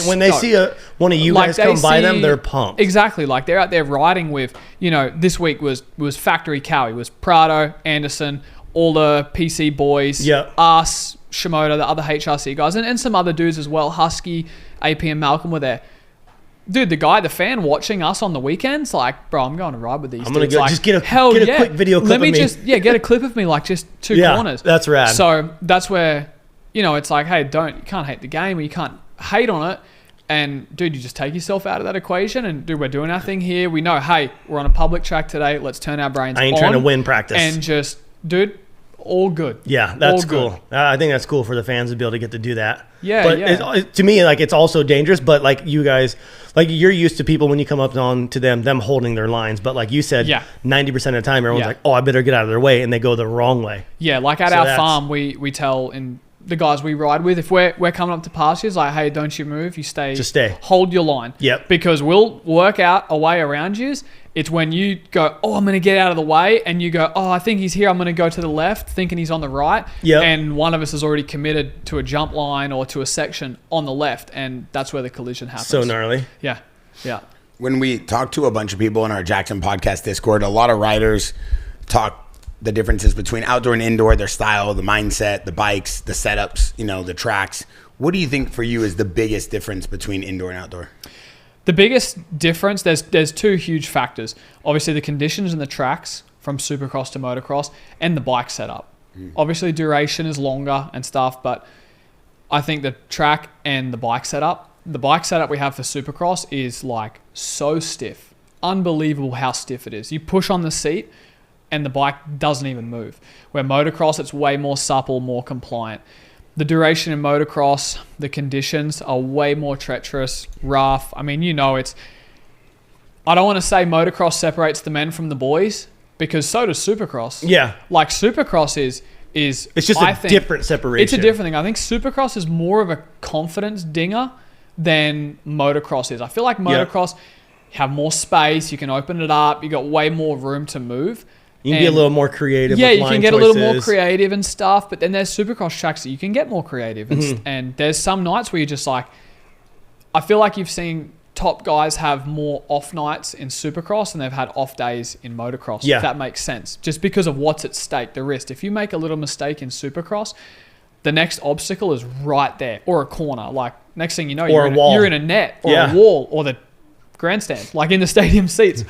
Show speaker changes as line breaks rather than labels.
When they see one of you guys come by them, they're pumped.
Exactly. Like they're out there riding with, this week was Factory Cowie. It was Prado, Anderson, all the PC boys, us, Shimoda, the other HRC guys, and some other dudes as well. Husky, AP, and Malcolm were there. Dude, the fan watching us on the weekends, like, bro, I'm going to ride with these dudes. I'm going to go,
like, just get a quick video clip of me.
Get a clip of me, like, just two corners.
That's rad.
So that's where, it's like, hey, you can't hate the game, or you can't hate on it. And, dude, you just take yourself out of that equation. And, dude, we're doing our thing here. We know, hey, we're on a public track today. Let's turn our brains on.
I ain't trying to win practice.
And just, dude, all good.
Yeah, that's cool. I think that's cool for the fans to be able to get to do that.
Yeah,
but to me, like, it's also dangerous. But like you guys, like, you're used to people when you come up on to them holding their lines. But like you said, 90% of the time, everyone's like, oh, I better get out of their way, and they go the wrong way. Yeah,
like at our farm, we tell in the guys we ride with, if we're coming up to pastures, like, hey, don't you move, just stay, hold your line. Because we'll work out a way around you. It's when you go, oh, I'm going to get out of the way, and you go, oh, I think he's here, I'm going to go to the left, thinking he's on the right. And one of us is already committed to a jump line or to a section on the left, and that's where the collision happens.
So gnarly.
Yeah.
When we talk to a bunch of people in our JAXXON podcast Discord, a lot of riders talk the differences between outdoor and indoor, their style, the mindset, the bikes, the setups, the tracks. What do you think for you is the biggest difference between indoor and outdoor?
The biggest difference, there's two huge factors. Obviously, the conditions and the tracks from supercross to motocross, and the bike setup. Obviously, duration is longer and stuff, but I think the track and the bike setup we have for supercross is like so stiff. Unbelievable how stiff it is. You push on the seat and the bike doesn't even move. Where motocross, it's way more supple, more compliant. The duration in motocross, the conditions are way more treacherous, rough. I mean, I don't want to say motocross separates the men from the boys, because so does supercross.
Yeah.
Like supercross is
it's just a different separation.
It's a different thing. I think supercross is more of a confidence dinger than motocross is. I feel like motocross, you have more space, you can open it up, you got way more room to move.
You can be a little more creative.
Yeah,
with
you
line
can get
choices.
a little more creative and stuff. But then there's supercross tracks that you can get more creative. And there's some nights where you're just like, I feel like you've seen top guys have more off nights in supercross than they've had off days in motocross. If that makes sense. Just because of what's at stake, the risk. If you make a little mistake in supercross, the next obstacle is right there, or a corner. Like, next thing you know, you're in a net or a wall or the grandstand, like in the stadium seats.